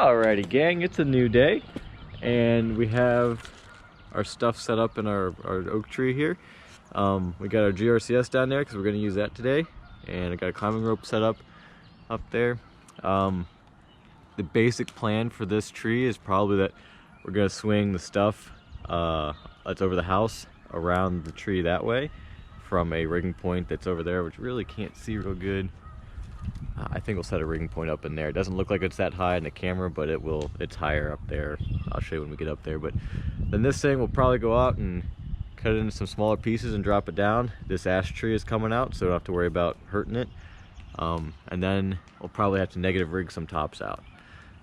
Alrighty gang, it's a new day and we have our stuff set up in our oak tree here. We got our GRCS down there because we're going to use that today, and I got a climbing rope set up there. The basic plan for this tree is probably that we're going to swing the stuff that's over the house around the tree that way from a rigging point that's over there, which really can't see real good. I think we'll set a rigging point up in there. It doesn't look like it's that high in the camera, but it's higher up there. I'll show you when we get up there. But then this thing will probably go out and cut it into some smaller pieces and drop it down. This ash tree is coming out, so we don't have to worry about hurting it. And then we'll probably have to negative rig some tops out.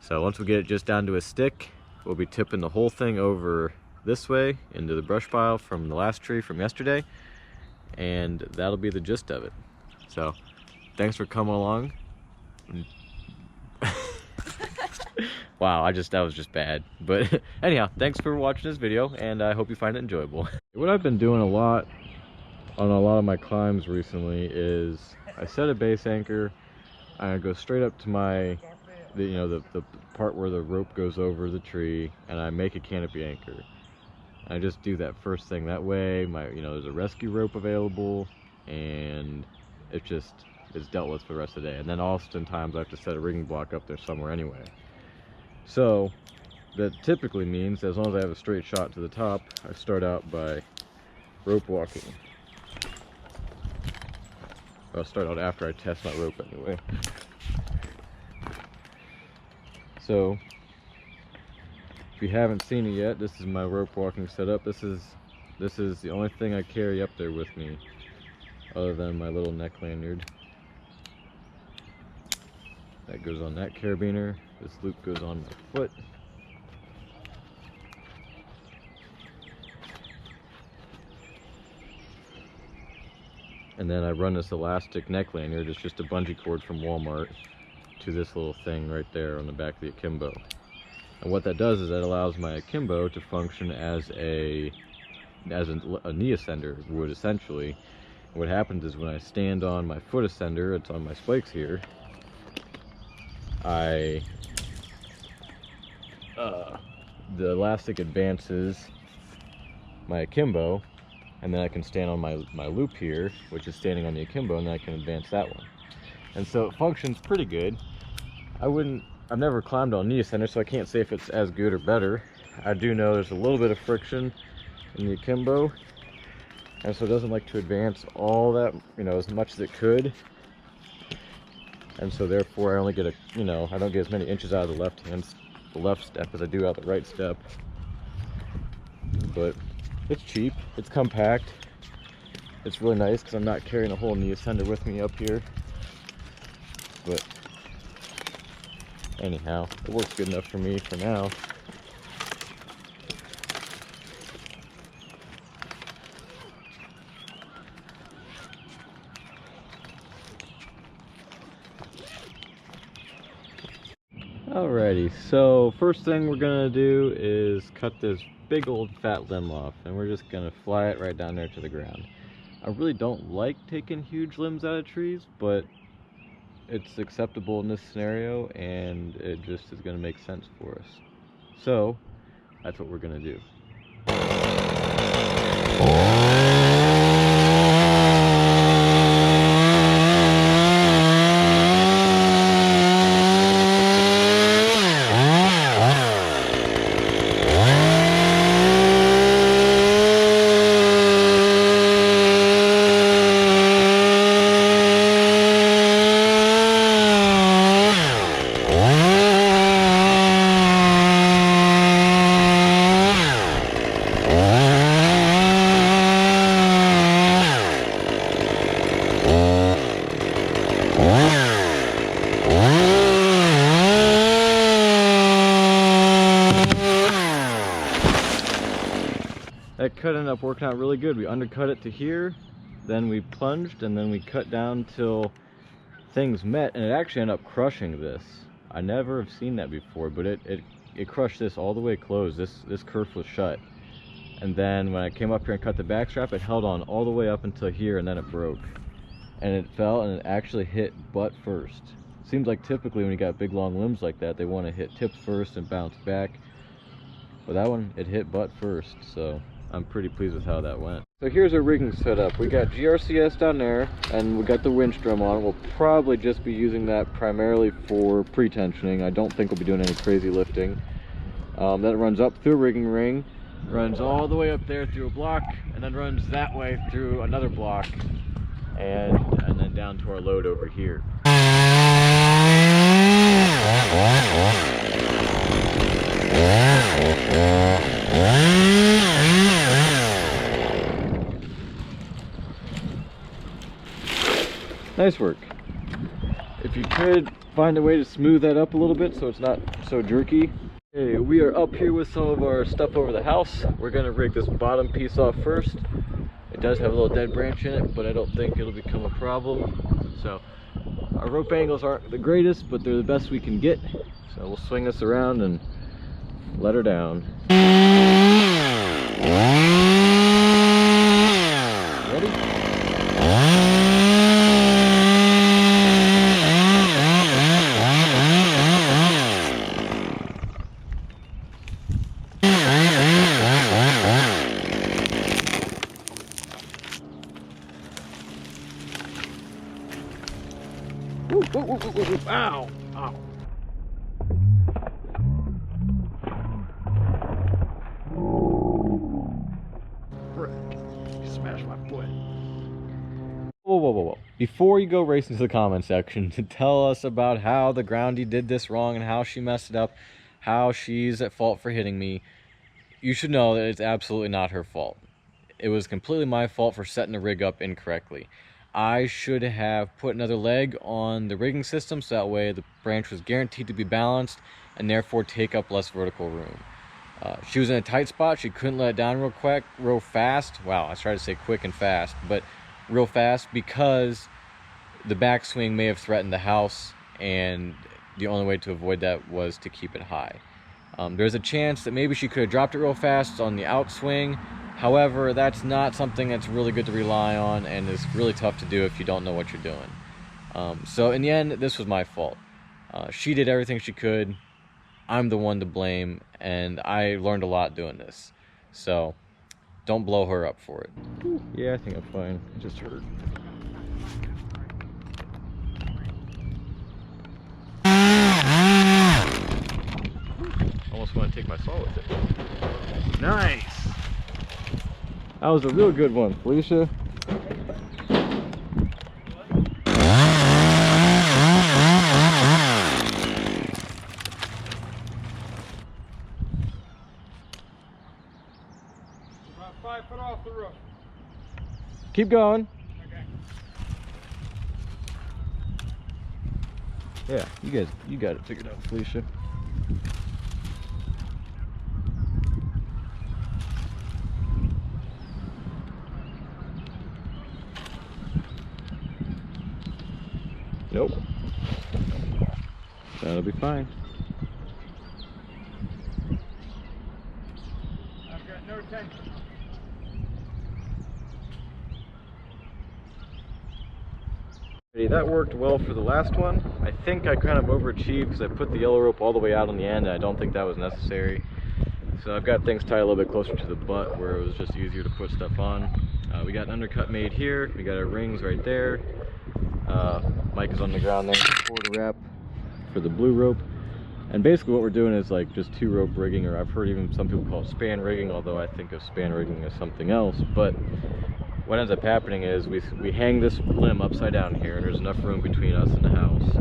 So once we get it just down to a stick, we'll be tipping the whole thing over this way into the brush pile from the last tree from yesterday, and that'll be the gist of it. So thanks for coming along. Wow, that was just bad. But anyhow, thanks for watching this video, and I hope you find it enjoyable. What I've been doing a lot on a lot of my climbs recently is I set a base anchor, I go straight up to the part where the rope goes over the tree, and I make a canopy anchor. I just do that first thing. That way there's a rescue rope available, and it's dealt with for the rest of the day. And then oftentimes I have to set a rigging block up there somewhere anyway. So that typically means, as long as I have a straight shot to the top, I start out by rope walking. I'll start out after I test my rope anyway. So if you haven't seen it yet, this is my rope walking setup. This is the only thing I carry up there with me other than my little neck lanyard. That goes on that carabiner. This loop goes on my foot. And then I run this elastic neck lanyard. It's just a bungee cord from Walmart to this little thing right there on the back of the akimbo. And what that does is that allows my akimbo to function as a knee ascender would, essentially. What happens is when I stand on my foot ascender, it's on my spikes here, the elastic advances my akimbo, and then I can stand on my loop here, which is standing on the akimbo, and then I can advance that one. And so it functions pretty good. I've never climbed on knee ascender, so I can't say if it's as good or better. I do know there's a little bit of friction in the akimbo, and so it doesn't like to advance all that, as much as it could. And so therefore I only get I don't get as many inches out of the left step as I do out the right step. But it's cheap, it's compact, it's really nice because I'm not carrying a whole knee ascender with me up here. But anyhow, it works good enough for me for now. Alrighty, so first thing we're gonna do is cut this big old fat limb off, and we're just gonna fly it right down there to the ground. I really don't like taking huge limbs out of trees, but it's acceptable in this scenario, and it just is gonna make sense for us. So that's what we're gonna do. That cut ended up working out really good. We undercut it to here, then we plunged, and then we cut down till things met, and it actually ended up crushing this. I never have seen that before, but it crushed this all the way closed. This kerf was shut. And then when I came up here and cut the back strap, it held on all the way up until here, and then it broke. And it fell, and it actually hit butt first. Seems like typically when you got big long limbs like that, they want to hit tips first and bounce back. But that one, it hit butt first, so I'm pretty pleased with how that went. So here's our rigging setup. We got GRCS down there, and we got the winch drum on. We'll probably just be using that primarily for pre-tensioning. I don't think we'll be doing any crazy lifting. That runs up through a rigging ring, runs all the way up there through a block, and then runs that way through another block, and then down to our load over here. Nice work. If you could find a way to smooth that up a little bit so it's not so jerky. Okay, we are up here with some of our stuff over the house. We're gonna rig this bottom piece off first. It does have a little dead branch in it, but I don't think it'll become a problem. So our rope angles aren't the greatest, but they're the best we can get. So we'll swing this around and let her down. Ready? Ow! Ow! Frick. You smashed my foot. Whoa. Before you go racing to the comment section to tell us about how the groundie did this wrong and how she messed it up, how she's at fault for hitting me, you should know that it's absolutely not her fault. It was completely my fault for setting the rig up incorrectly. I should have put another leg on the rigging system so that way the branch was guaranteed to be balanced and therefore take up less vertical room. She was in a tight spot. She couldn't let it down real fast. Wow, I tried to say quick and fast, but real fast because the backswing may have threatened the house, and the only way to avoid that was to keep it high. There's a chance that maybe she could have dropped it real fast on the outswing. However, that's not something that's really good to rely on, and is really tough to do if you don't know what you're doing. So in the end, this was my fault. She did everything she could. I'm the one to blame, and I learned a lot doing this. So don't blow her up for it. Yeah, I think I'm fine. It just hurt. Almost want to take my saw with it. Nice! That was a real good one, Felicia. About 5 foot off the roof. Keep going. Okay. Yeah, you got it figured out, Felicia. Nope. That'll be fine. I've got no tension. That worked well for the last one. I think I kind of overachieved because I put the yellow rope all the way out on the end, and I don't think that was necessary. So I've got things tied a little bit closer to the butt where it was just easier to put stuff on. We got an undercut made here. We got our rings right there. Mike is on the ground there for the wrap for the blue rope. And basically what we're doing is like just 2-rope rigging, or I've heard even some people call it span rigging, although I think of span rigging as something else. But what ends up happening is we hang this limb upside down here, and there's enough room between us and the house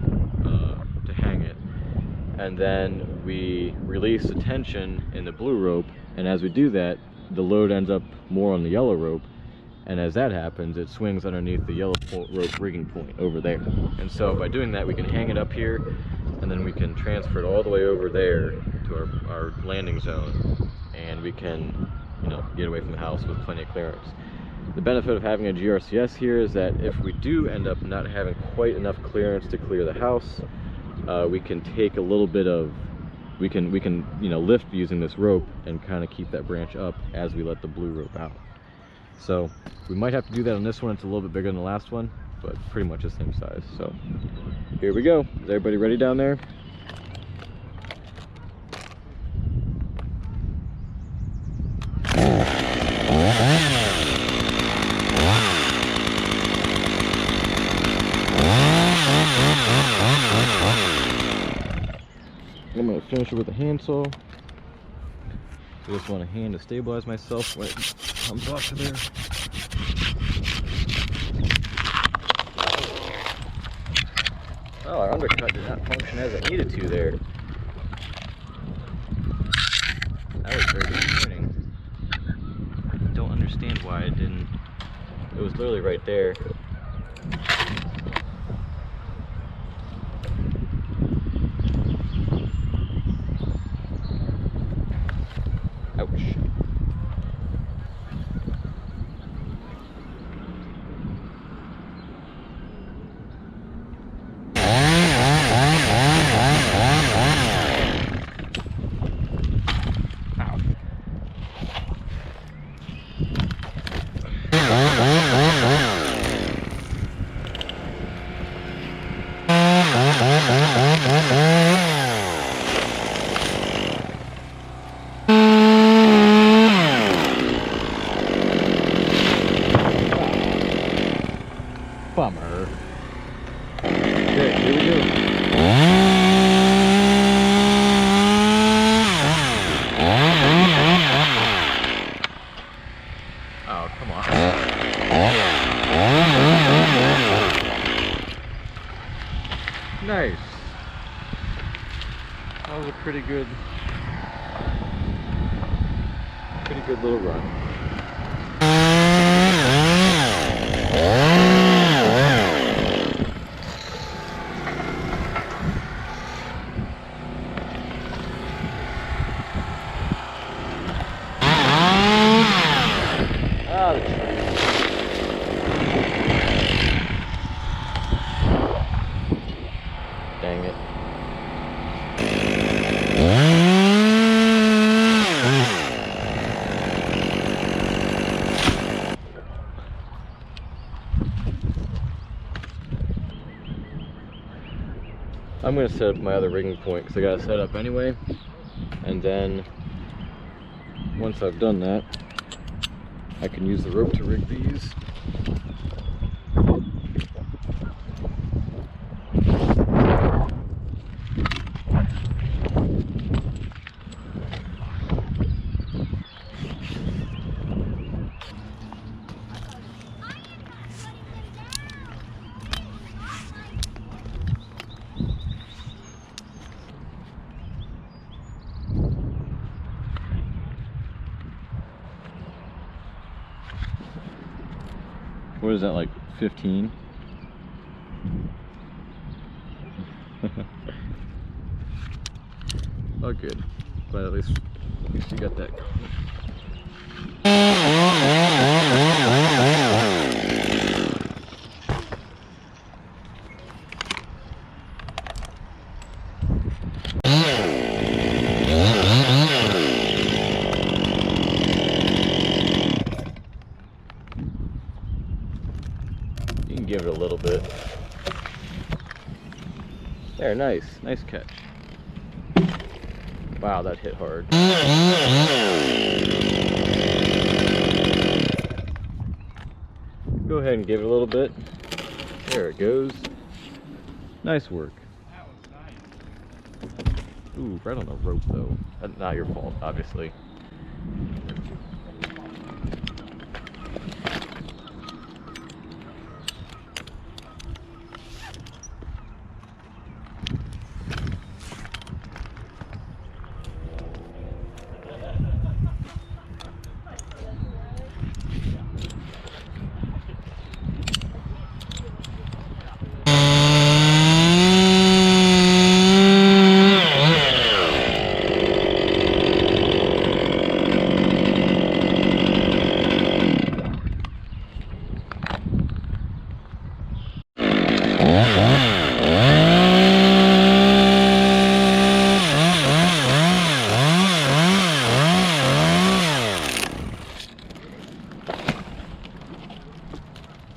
to hang it. And then we release the tension in the blue rope, and as we do that, the load ends up more on the yellow rope. And as that happens, it swings underneath the yellow rope rigging point over there. And so by doing that, we can hang it up here, and then we can transfer it all the way over there to our landing zone, and we can, you know, get away from the house with plenty of clearance. The benefit of having a GRCS here is that if we do end up not having quite enough clearance to clear the house, we can take a little bit of, we can you know, lift using this rope and kind of keep that branch up as we let the blue rope out. So we might have to do that on this one. It's a little bit bigger than the last one, but pretty much the same size. So here we go. Is everybody ready down there? I'm gonna finish it with a handsaw. I just want a hand to stabilize myself when it comes off of there. Oh, our undercut did not function as it needed to there. That was very disappointing. Don't understand why it didn't. It was literally right there. Ouch. Bummer. Okay, here we go. Oh, come on. Nice. That was a pretty good little run. Dang it. I'm going to set up my other rigging point because I got to set up anyway. And then once I've done that, I can use the rope to rig these. What is that, like 15? Oh, good. But at least you got that going. You can give it a little bit. There, nice. Nice catch. Wow, that hit hard. Go ahead and give it a little bit. There it goes. Nice work. Ooh, right on the rope though. That's not your fault, obviously.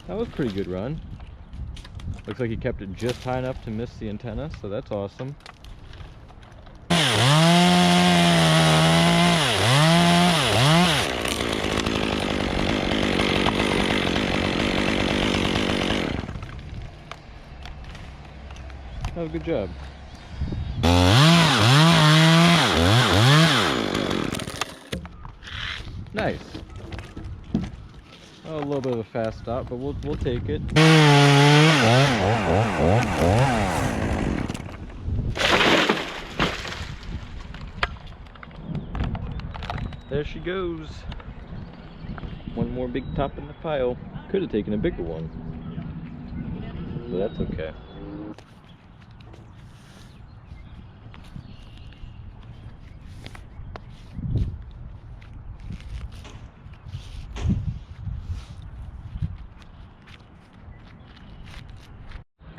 That was a pretty good run. Looks like he kept it just high enough to miss the antenna, so that's awesome. Oh, good job. Nice. Oh, a little bit of a fast stop, but we'll take it. There she goes. One more big top in the pile. Could have taken a bigger one, but that's okay.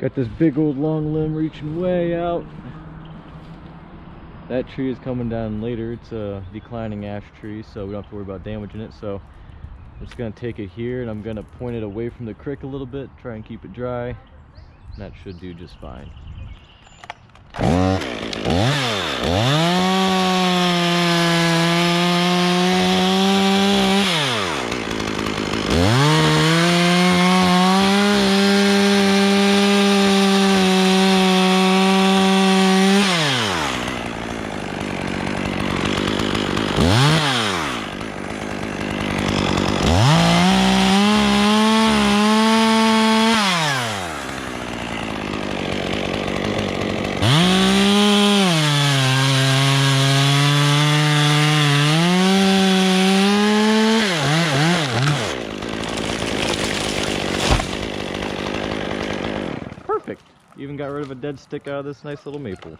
Got this big old long limb reaching way out. That tree is coming down later. It's a declining ash tree, so we don't have to worry about damaging it. So I'm just gonna take it here and I'm gonna point it away from the creek a little bit, try and keep it dry. And that should do just fine. Perfect. Even got rid of a dead stick out of this nice little maple.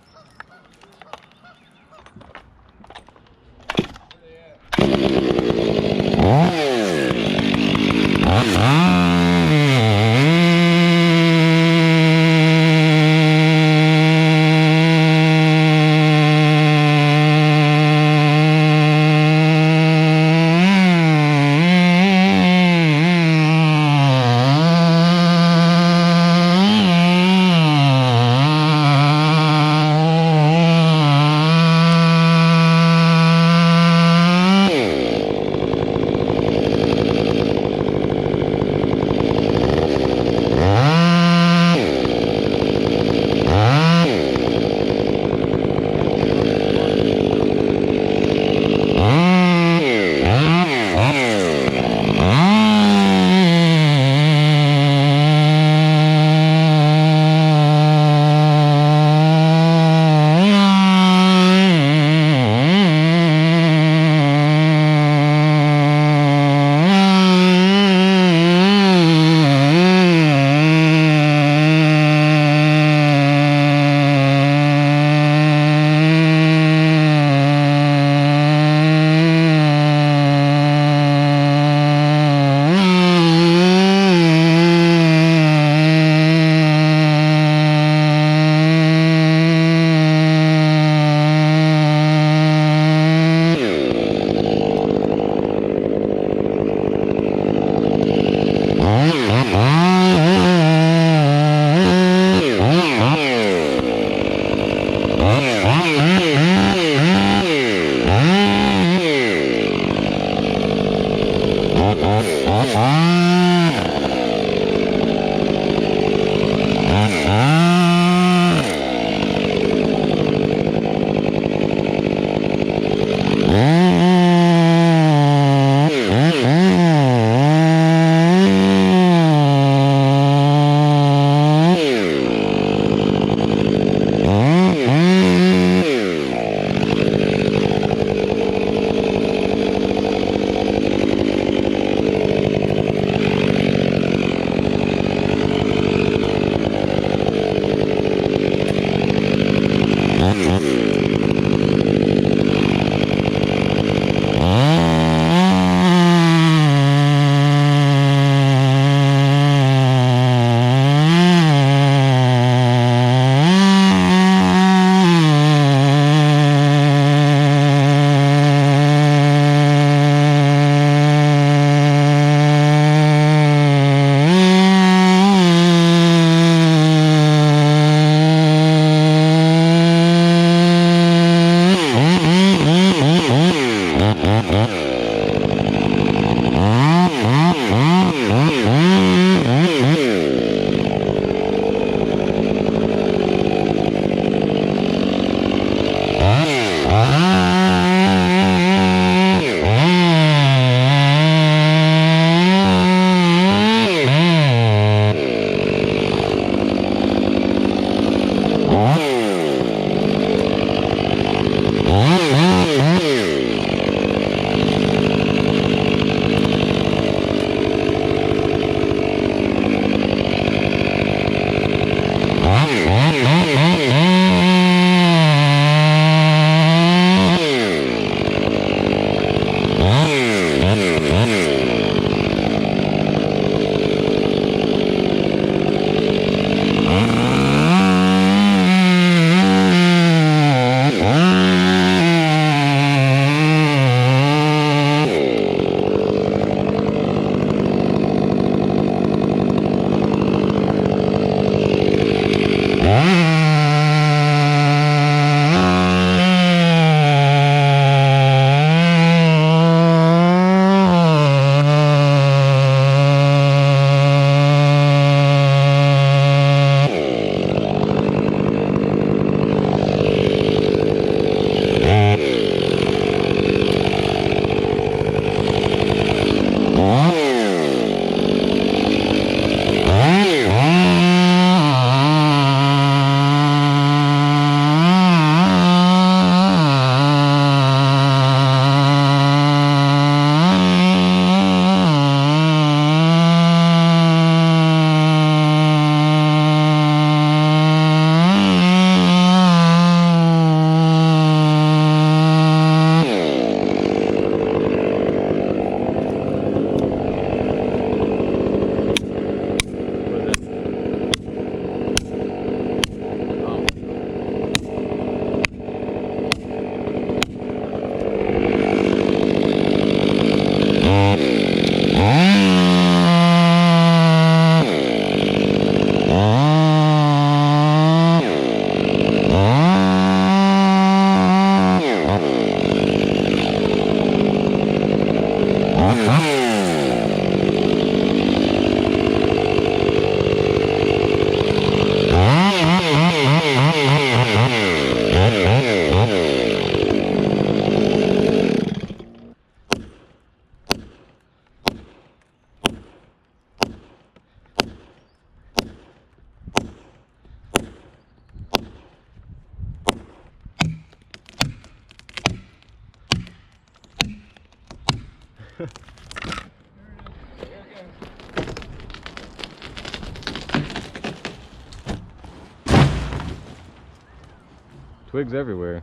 Twigs everywhere.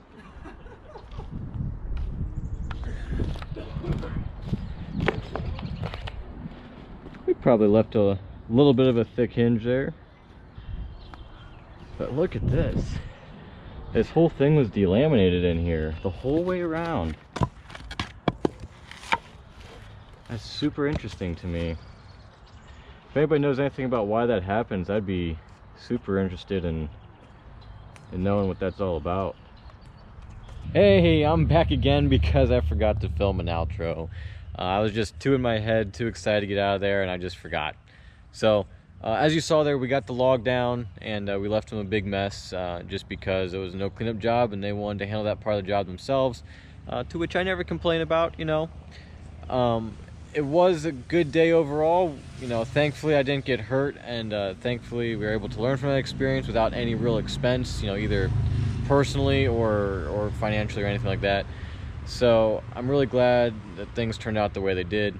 We probably left a little bit of a thick hinge there. But look at this. This whole thing was delaminated in here the whole way around. That's super interesting to me. If anybody knows anything about why that happens, I'd be super interested in knowing what that's all about. Hey, I'm back again because I forgot to film an outro. I was just too in my head, too excited to get out of there, and I just forgot. So, as you saw there, we got the log down, and we left them a big mess just because it was a no cleanup job, and they wanted to handle that part of the job themselves, to which I never complain about, you know. It was a good day overall. You know, thankfully I didn't get hurt, and thankfully we were able to learn from that experience without any real expense, you know, either personally or financially or anything like that. So I'm really glad that things turned out the way they did.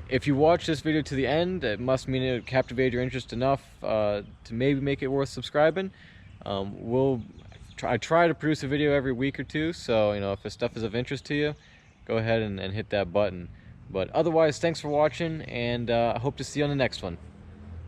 If you watch this video to the end, it must mean it captivated your interest enough to maybe make it worth subscribing. I try to produce a video every week or two, so you know, if this stuff is of interest to you, go ahead and hit that button. But otherwise, thanks for watching, and I hope to see you on the next one.